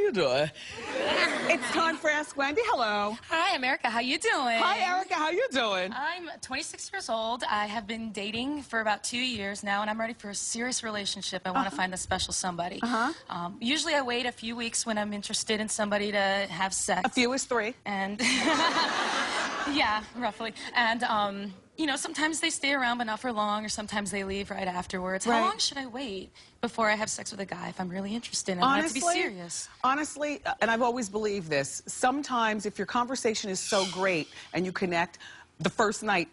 you doing? It's time for Ask Wendy. Hello. Hi, America. How you doing? Hi, Erica. How you doing? I'm 26 years old. I have been dating for about 2 years now, and I'm ready for a serious relationship. I want to find the special somebody. Usually I wait a few weeks when I'm interested in somebody to have sex. A few is 3. And, yeah, roughly. And, you know, sometimes they stay around, but not for long, or sometimes they leave right afterwards. Right. How long should I wait before I have sex with a guy if I'm really interested and I want it to be serious? Honestly, and I've always believed this, sometimes if your conversation is so great and you connect, the first night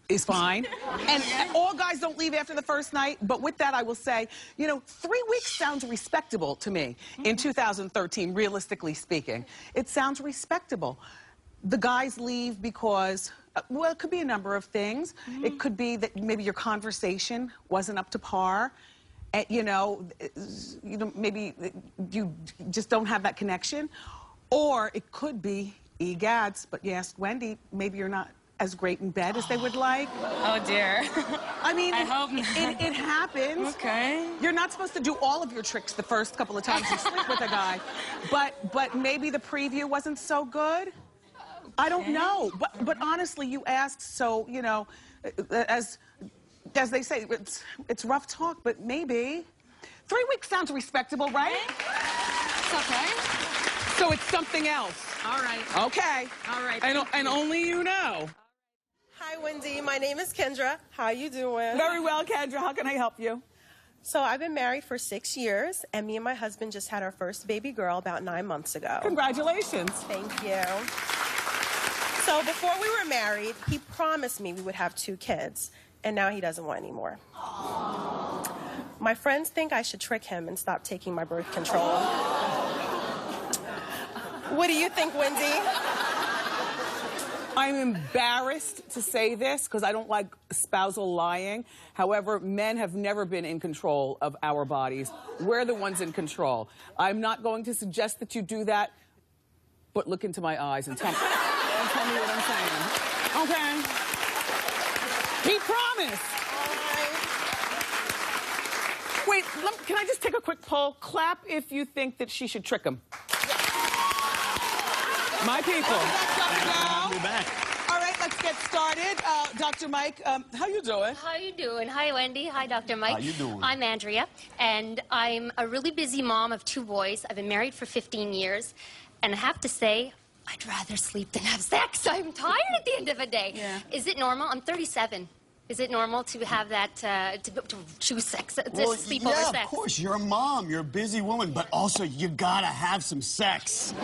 is fine. And all guys don't leave after the first night, but with that I will say, you know, 3 weeks sounds respectable to me in 2013, realistically speaking. It sounds respectable. The guys leave because, well, it could be a number of things. It could be that maybe your conversation wasn't up to par. And, you know, maybe you just don't have that connection. Or it could be, egads, but you asked Wendy, maybe you're not as great in bed as they would like. Oh, dear. I mean, I hope not. It happens. Okay. You're not supposed to do all of your tricks the first couple of times you sleep with a guy. But maybe the preview wasn't so good. I don't know, but honestly, you asked, so, you know, as they say, it's rough talk, but maybe 3 weeks sounds respectable, right? It's okay. So it's something else. All right. Okay. All right. And only you know. Hi, Wendy. My name is Kendra. How you doing? Very well, Kendra. How can I help you? So I've been married for 6 years, and me and my husband just had our first baby girl about 9 months ago. Congratulations. Thank you. So before we were married, he promised me we would have 2 kids, and now he doesn't want any more. My friends think I should trick him and stop taking my birth control. What do you think, Wendy? I'm embarrassed to say this because I don't like spousal lying. However, men have never been in control of our bodies. We're the ones in control. I'm not going to suggest that you do that, but look into my eyes and tell me what I'm saying. Okay? He promised. Wait, can I just take a quick poll? Clap if you think that she should trick him. My people. We're back. All right, let's get started. Dr. Mike, how you doing? How you doing? Hi, Wendy. Hi, Dr. Mike. How you doing? I'm Andrea, and I'm a really busy mom of 2 boys. I've been married for 15 years, and I have to say, I'd rather sleep than have sex. I'm tired at the end of the day. Yeah. Is it normal? I'm 37. Is it normal to have that, to choose sex, to sleep over sex? Yeah, of course. You're a mom. You're a busy woman. But also, you gotta have some sex.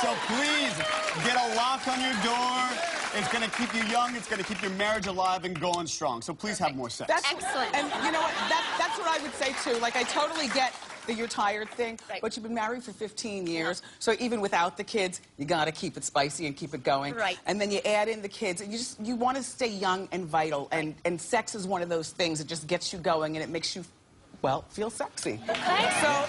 So please, get a lock on your door. It's gonna keep you young. It's gonna keep your marriage alive and going strong. So please have more sex. Excellent. And you know what? That's what I would say, too. Like, I totally get the you're tired thing, Right. but you've been married for 15 years, so even without the kids, you gotta keep it spicy and keep it going. Right. And then you add in the kids, and you want to stay young and vital, and sex is one of those things that just gets you going, and it makes you, well, feel sexy. Okay. So,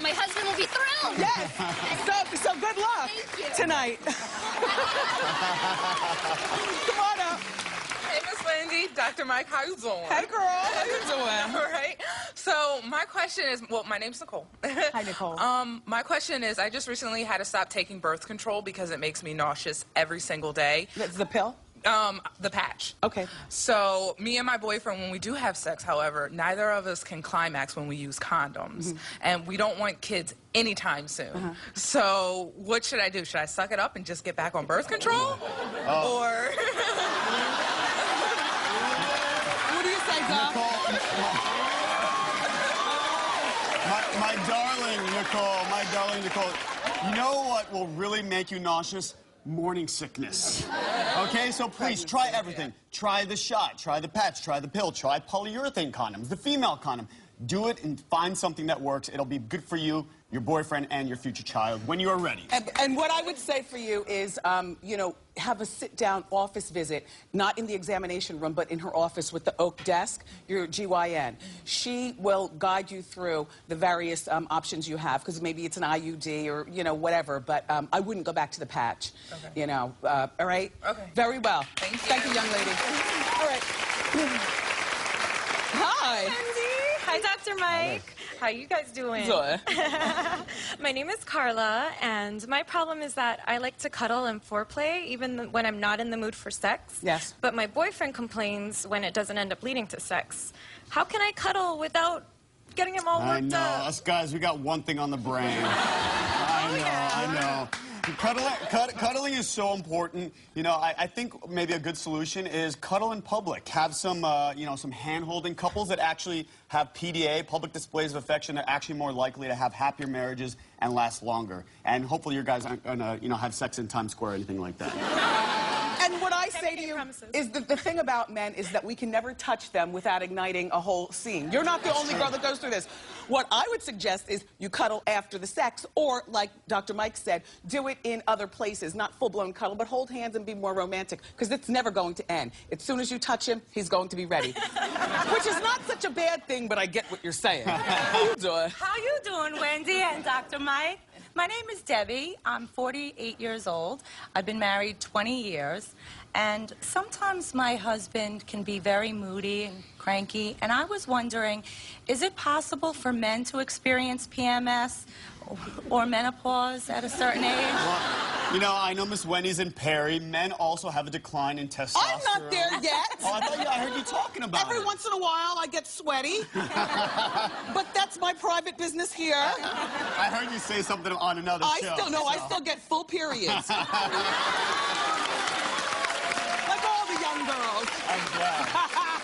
My husband will be thrilled. Yes. So good luck Thank you. tonight. Come on up. Hey, Miss Wendy, Dr. Mike, how you doing? Hey, girl. How you doing? All right. So my question is, well, my name's Nicole. Hi, Nicole. My question is, I just recently had to stop taking birth control because it makes me nauseous every single day. That's the pill? The patch. Okay. So me and my boyfriend, when we do have sex, however, neither of us can climax when we use condoms. And we don't want kids anytime soon. So what should I do? Should I suck it up and just get back on birth control? Or... What do you say, Doc? My darling Nicole, you know what will really make you nauseous? Morning sickness. Okay, so please try everything. Try the shot, try the patch, try the pill, try polyurethane condoms, the female condom. Do it and find something that works. It'll be good for you, your boyfriend, and your future child when you are ready. And what I would say for you is, you know, have a sit-down office visit, not in the examination room, but in her office with the oak desk, your GYN. She will guide you through the various options you have, because maybe it's an IUD or, you know, whatever, but I wouldn't go back to the patch, you know, all right? Okay. Very well. Thank you. Thank you, young lady. All right. Hi. Wendy, Hi, Dr. Mike. How you guys doing? Good. My name is Carla, and my problem is that I like to cuddle and foreplay even when I'm not in the mood for sex. Yes. But my boyfriend complains when it doesn't end up leading to sex. How can I cuddle without getting him all worked I know. up? Us guys, we got one thing on the brain. I know. Cuddling is so important. You know, I think maybe a good solution is cuddle in public. Have some, some hand-holding. Couples that actually have PDA, public displays of affection, are actually more likely to have happier marriages and last longer. And hopefully your guys aren't gonna, have sex in Times Square or anything like that. And what I say to you is that the thing about men is that we can never touch them without igniting a whole scene. You're not the only girl that goes through this. What I would suggest is you cuddle after the sex, or like Dr. Mike said, do it in other places, not full-blown cuddle, but hold hands and be more romantic, because it's never going to end. As soon as you touch him, he's going to be ready. Which is not such a bad thing, but I get what you're saying. How you doing? How you doing, Wendy and Dr. Mike? My name is Debbie. I'm 48 years old. I've been married 20 years. And sometimes my husband can be very moody and cranky. And I was wondering, is it possible for men to experience PMS or menopause at a certain age? Well, I know Miss Wendy's in Perry. Men also have a decline in testosterone. I'm not there yet. Oh, I heard you talking about Every it. once in a while, I get sweaty. But that's my private business here. I heard you say something on another show. I still get full periods. Like all the young girls. I'm glad.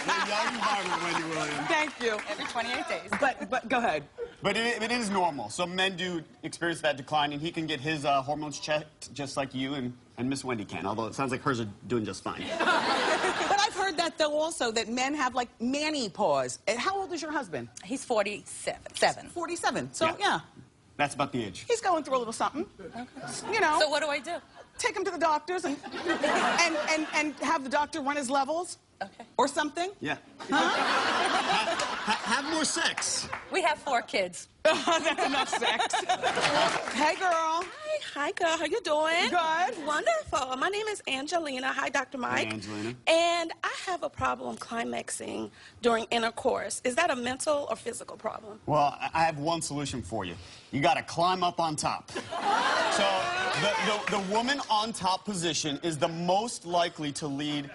You're a young environment, Wendy Williams. Thank you. Every 28 days. But go ahead. But it is normal. So men do experience that decline, and he can get his hormones checked just like you and Miss Wendy can, although it sounds like hers are doing just fine. But I've heard that, though, also, that men have, like, mani-pause. And how old is your husband? He's 47. 47. So, yeah. That's about the age. He's going through a little something. Okay. So what do I do? Take him to the doctors and have the doctor run his levels. Okay. Or something. Yeah. Huh? Have more sex. We have 4 kids. That's enough sex. Hey, girl. Hi, girl. How you doing? Good. Wonderful. My name is Angelina. Hi, Dr. Mike. Hi, Angelina. And I have a problem climaxing during intercourse. Is that a mental or physical problem? Well, I have one solution for you. You got to climb up on top. So the woman on top position is the most likely to lead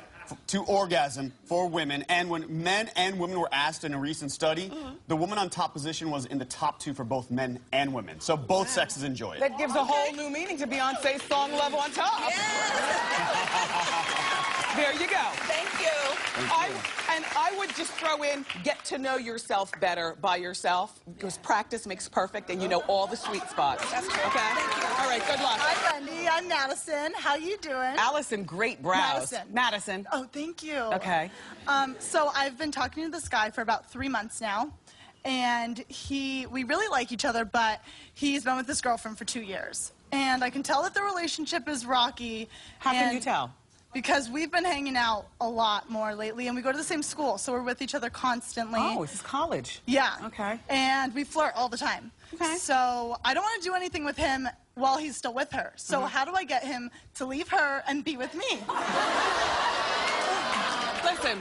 to orgasm for women. And when men and women were asked in a recent study, the woman on top position was in the top 2 for both men and women. So both sexes enjoy it. That gives a whole new meaning to Beyonce's song Love on Top. There you go. Thank you. I would just throw in, get to know yourself better by yourself, because practice makes perfect, and you know all the sweet spots. That's great. Okay? Thank you. All right, good luck. Hi, Wendy. I'm Madison. How you doing? Allison, great brows. Madison. Oh, thank you. Okay. So I've been talking to this guy for about 3 months now, and we really like each other, but he's been with this girlfriend for 2 years. And I can tell that the relationship is rocky. How can you tell? Because we've been hanging out a lot more lately, and we go to the same school, so we're with each other constantly. Oh, this is college. Yeah. Okay. And we flirt all the time. Okay. So I don't want to do anything with him while he's still with her. So how do I get him to leave her and be with me? Listen,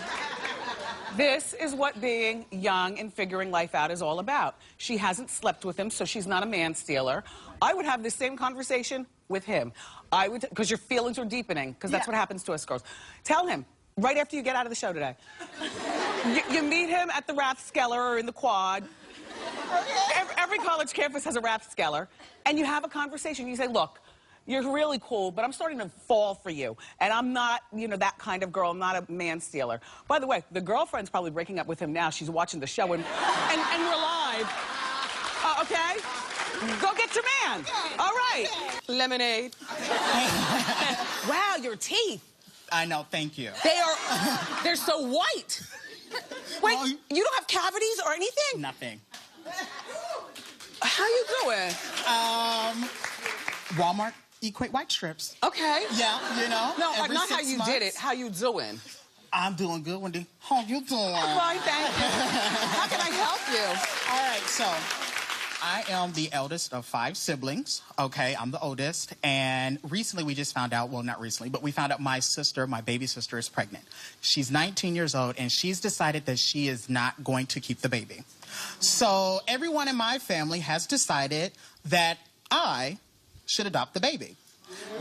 this is what being young and figuring life out is all about. She hasn't slept with him, so she's not a man-stealer. I would have the same conversation with him. I would, because your feelings are deepening, because that's what happens to us girls. Tell him, right after you get out of the show today, you meet him at the Rathskeller or in the quad. Every college campus has a Rathskeller, and you have a conversation. You say, look, you're really cool, but I'm starting to fall for you. And I'm not, that kind of girl. I'm not a man-stealer. By the way, the girlfriend's probably breaking up with him now. She's watching the show, and we're live. Okay? Go get your man. All right. Lemonade. Wow, your teeth. I know, thank you. They're so white. Wait, you don't have cavities or anything? Nothing. How you doing? Walmart Equate White Strips. Okay. Yeah, No, every not how 6 you months. did it. How you doing? I'm doing good, Wendy. How you doing? Fine, thank you. How can I help you? All right, so I am the eldest of 5 siblings. Okay, I'm the oldest. And recently we just found out, well, not recently, but we found out my sister, my baby sister, is pregnant. She's 19 years old, and she's decided that she is not going to keep the baby. So everyone in my family has decided that I should adopt the baby.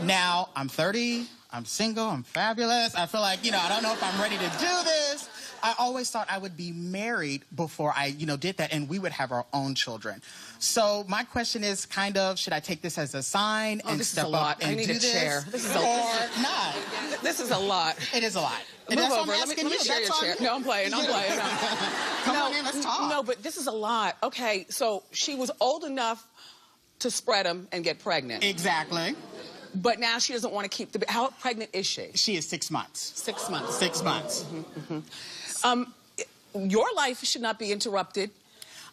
Now, I'm 30, I'm single, I'm fabulous. I feel like, I don't know if I'm ready to do this. I always thought I would be married before I, did that, and we would have our own children. So my question is kind of, should I take this as a sign and step up and do this? Chair. This is a or not? This is a lot. It is a lot. Move over. Let me share your chair. No, I'm playing. No. Come on in, let's talk. No, but this is a lot. Okay, so she was old enough to spread them and get pregnant. Exactly. But now she doesn't want to keep the... How pregnant is she? She is 6 months. 6 months. 6 months. Your life should not be interrupted.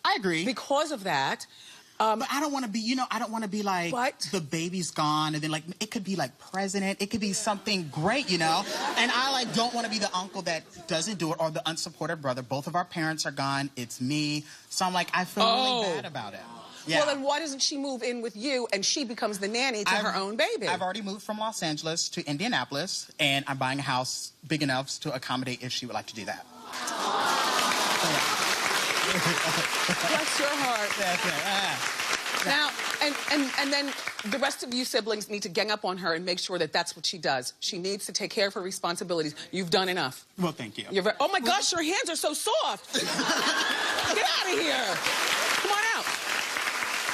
I agree. Because of that. But I don't want to be, I don't want to be like, the baby's gone, and then like, it could be like president, it could be something great, And I don't want to be the uncle that doesn't do it, or the unsupported brother. Both of our parents are gone, it's me. So I'm like, I feel really bad about it. Yeah. Well, then why doesn't she move in with you and she becomes the nanny to her own baby? I've already moved from Los Angeles to Indianapolis, and I'm buying a house big enough to accommodate if she would like to do that. Bless your heart. Now, and then the rest of you siblings need to gang up on her and make sure that that's what she does. She needs to take care of her responsibilities. You've done enough. Well, thank you. Oh, my gosh, your hands are so soft. Get out of here. Come on out.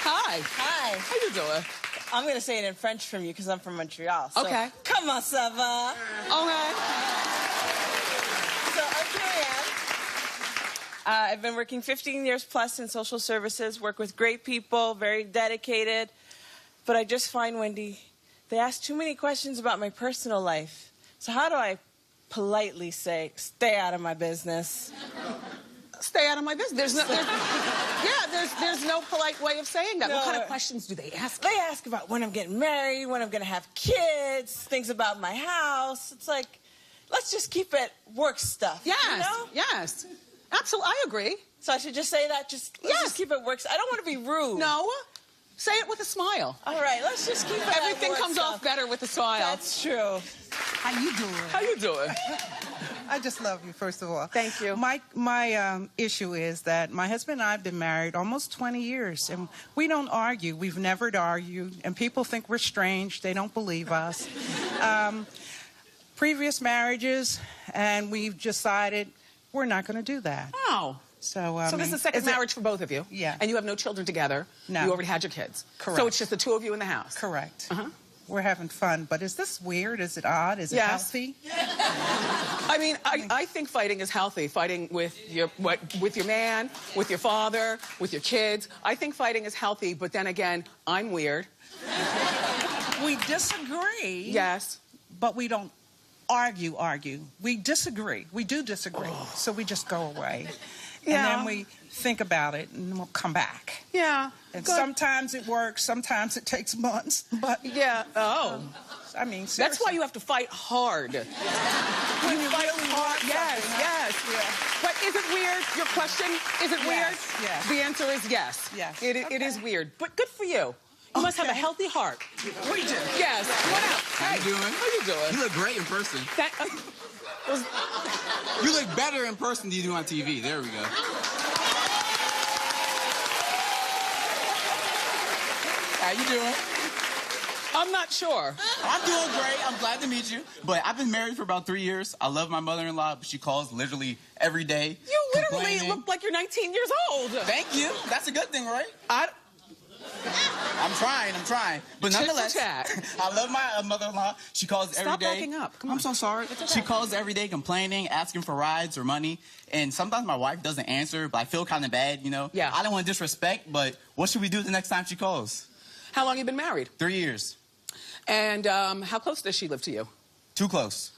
Hi. Hi. How you doing? I'm going to say it in French from you because I'm from Montreal. So, okay. Comment ça va? Okay. So here I am. I've been working 15 years plus in social services, work with great people, very dedicated. But I just find, Wendy, they ask too many questions about my personal life. So how do I politely say, stay out of my business? Stay out of my business. There's no polite way of saying that. No. What kind of questions do they ask? They ask about when I'm getting married, when I'm going to have kids, things about my house. It's like, let's just keep it work stuff. Yes, yes. Absolutely, I agree. So I should just say that? Let's just keep it work stuff. I don't want to be rude. No. Say it with a smile. All right, let's just keep it Everything comes off better with a smile. That's true. How you doing? How you doing? I just love you, first of all. Thank you. My issue is that my husband and I have been married almost 20 years, and we don't argue. We've never argued, and people think we're strange. They don't believe us. Previous marriages, and we've decided we're not going to do that. Oh. So this is the second marriage for both of you? Yeah. And you have no children together? No. You already had your kids? Correct. So it's just the two of you in the house? Correct. Uh-huh. We're having fun, but is this weird? Is it odd? Is it healthy? I mean, I think fighting is healthy. Fighting with your man, with your father, with your kids. I think fighting is healthy, but then again, I'm weird. We disagree. Yes. But we don't argue. We disagree. We do disagree. So we just go away. Yeah. And then we think about it, and we'll come back. Yeah. And sometimes it works, sometimes it takes months, but... Yeah, I mean, seriously. That's why you have to fight hard. When you fight hard, yes. Yeah. But is it weird? Your question, is it weird? Yes. The answer is yes. Yes. It is weird, but good for you. You must have a healthy heart. We do. Yes. Come on out. How you doing? How you doing? You look great in person. You look better in person than you do on TV. There we go. How you doing? I'm not sure. I'm doing great. I'm glad to meet you. But I've been married for about 3 years. I love my mother-in-law, but she calls literally every day. You literally look like you're 19 years old. Thank you. That's a good thing, right? I'm trying. But nonetheless, I love my mother-in-law. She calls every day. Stop backing up. Come on. I'm so sorry. She calls every day complaining, asking for rides or money. And sometimes my wife doesn't answer, but I feel kind of bad, Yeah. I don't want to disrespect, but what should we do the next time she calls? How long have you been married? 3 years. And how close does she live to you? Too close.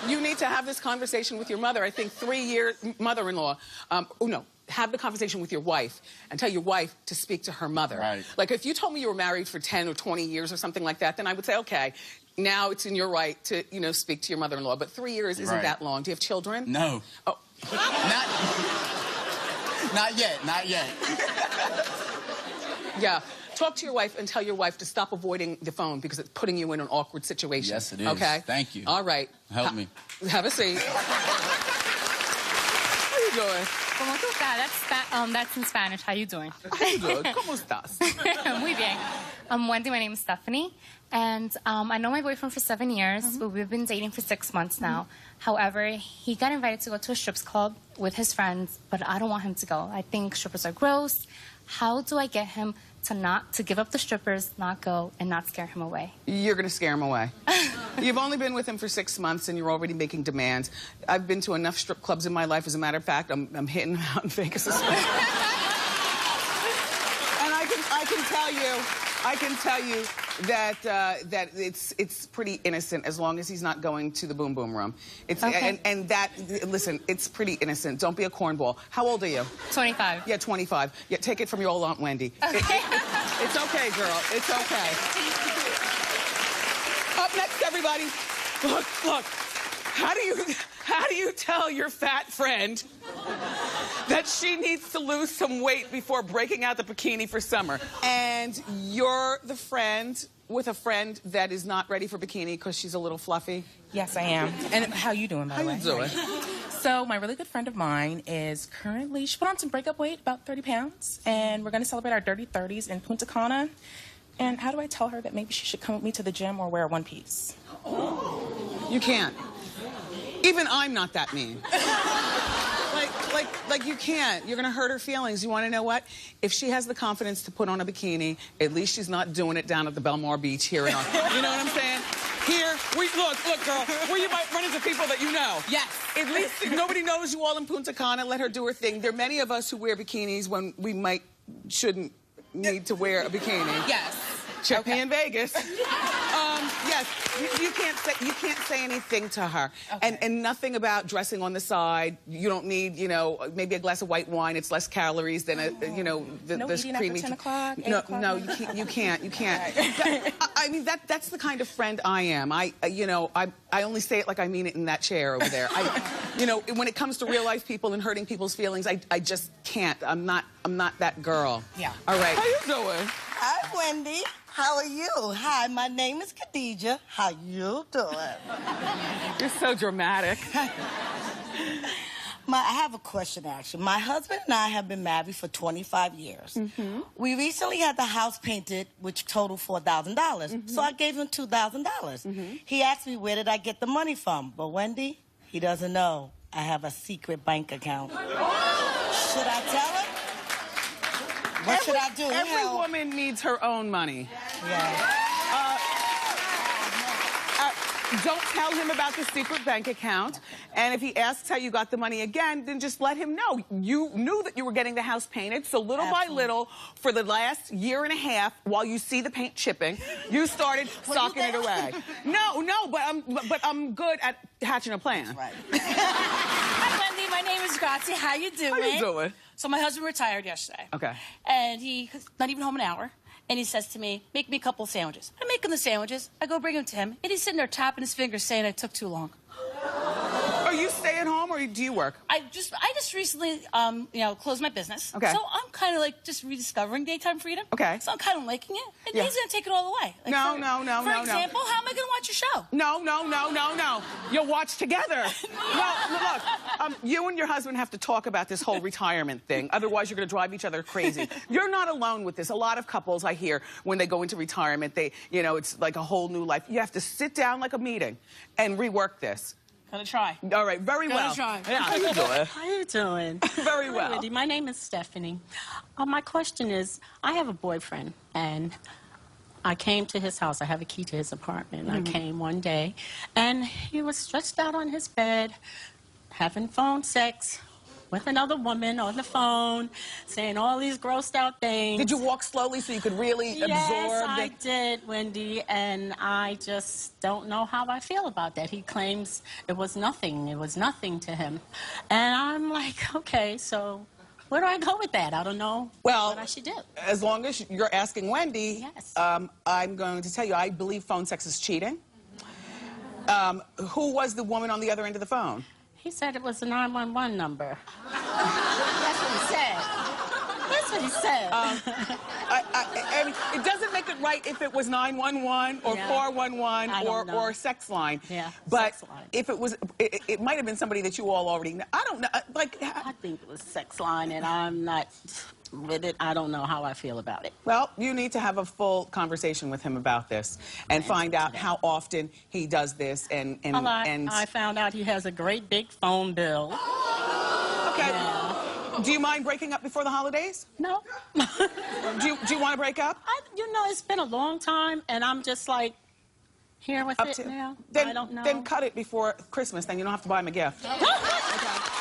You need to have this conversation with your mother. I think 3 years, mother-in-law. Have the conversation with your wife and tell your wife to speak to her mother. Right. Like, if you told me you were married for 10 or 20 years or something like that, then I would say, okay, now it's in your right to, speak to your mother-in-law. But 3 years isn't that long. Do you have children? No. Oh. Not yet, not yet. Yeah. Talk to your wife and tell your wife to stop avoiding the phone because it's putting you in an awkward situation. Yes, it is. Okay? Thank you. All right. Help me. Have a seat. How you doing? ¿Cómo tú estás? That's in Spanish. How you doing? I'm good. ¿Cómo estás? Muy bien. Wendy, my name is Stephanie. And I know my boyfriend for 7 years, but we've been dating for 6 months now. However, he got invited to go to a strips club with his friends, but I don't want him to go. I think strippers are gross. How do I get him to give up the strippers, not go, and not scare him away? You're going to scare him away. You've only been with him for 6 months, and you're already making demands. I've been to enough strip clubs in my life. As a matter of fact, I'm hitting them out in Vegas. And I can tell you that that it's pretty innocent as long as he's not going to the boom boom room. It's okay. and that listen, it's pretty innocent. Don't be a cornball. How old are you? 25. Yeah, 25. Yeah, take it from your old Aunt Wendy. Okay. It's okay, girl. It's okay. Up next, everybody. Look. How do you tell your fat friend that she needs to lose some weight before breaking out the bikini for summer? And you're the friend with a friend that is not ready for bikini because she's a little fluffy? Yes, I am. And how you doing, by the way? How you doing? So my really good friend of mine is currently, she put on some breakup weight, about 30 pounds, and we're going to celebrate our dirty 30s in Punta Cana. And how do I tell her that maybe she should come with me to the gym or wear a one-piece? You can't. Even I'm not that mean. like you can't. You're gonna hurt her feelings. You wanna know what? If she has the confidence to put on a bikini, at least she's not doing it down at the Belmar Beach here in our, you know what I'm saying? Here, look, girl, where you might run into people that you know. Yes. At least if nobody knows you all in Punta Cana, let her do her thing. There are many of us who wear bikinis when we shouldn't need to wear a bikini. Yes. Check me in Vegas. Yes, you can't say anything to her, and nothing about dressing on the side. You don't need, maybe a glass of white wine. It's less calories than no this eating creamy. After 10 o'clock. No, you can't. I mean, that's the kind of friend I am. I only say it like I mean it in that chair over there. When it comes to real life people and hurting people's feelings, I just can't. I'm not that girl. Yeah. All right. How you doing? Hi, Wendy. How are you? Hi, my name is Khadija. How you doing? You're so dramatic. I have a question, actually. My husband and I have been married for 25 years. We recently had the house painted, which totaled $4,000. So I gave him $2,000. He asked me, where did I get the money from? But Wendy, he doesn't know. I have a secret bank account. Should I tell him? What should I do? Every woman needs her own money. Yeah. Don't tell him about the secret bank account. And if he asks how you got the money again, then just let him know. You knew that you were getting the house painted, so little by little, for the last year and a half, while you see the paint chipping, you started socking it away. No, but I'm good at hatching a plan. Right. Hi, Wendy. My name is Grazia. How you doing? How you doing? So my husband retired yesterday. Okay. And he's not even home an hour. And he says to me, make me a couple of sandwiches. I make him the sandwiches. I go bring them to him. And he's sitting there tapping his fingers saying I took too long. Are you staying home or do you work? I just recently, closed my business. Okay. So I'm kind of like just rediscovering daytime freedom. Okay. So I'm kind of liking it. And Yeah. he's going to take it all away. Like No. For example, how am I going to watch your show? No. You'll watch together. No, look, you and your husband have to talk about this whole retirement thing. Otherwise, you're going to drive each other crazy. You're not alone with this. A lot of couples, I hear, when they go into retirement, it's like a whole new life. You have to sit down like a meeting and rework this. Gonna try. All right, very well. Gonna try. Yeah, how you doing? How you doing? Very well. Hi, Wendy. My name is Stephanie. My question is, I have a boyfriend, and I came to his house. I have a key to his apartment. I came one day, and he was stretched out on his bed, having phone sex with another woman on the phone, saying all these grossed out things. Did you walk slowly so you could really absorb? Yes, I did, Wendy, and I just don't know how I feel about that. He claims it was nothing. It was nothing to him. And I'm like, okay, so where do I go with that? I don't know what I should do. As long as you're asking Wendy, yes. I'm going to tell you, I believe phone sex is cheating. Who was the woman on the other end of the phone? He said it was a 911 number. That's what he said. He said. I mean, it doesn't make it right if it was 911 or 411 or sex line. Yeah, but sex line. if it was, it might have been somebody that you all already know. I don't know. Like, I think it was sex line, and I'm not with it. I don't know how I feel about it. Well, you need to have a full conversation with him about this and find out how often he does this. And I found out he has a great big phone bill. Okay. Yeah. Do you mind breaking up before the holidays? No. do you want to break up? You know, it's been a long time, and I'm just like, here with it now. Then, I don't know. Then cut it before Christmas. Then you don't have to buy him a gift. Okay.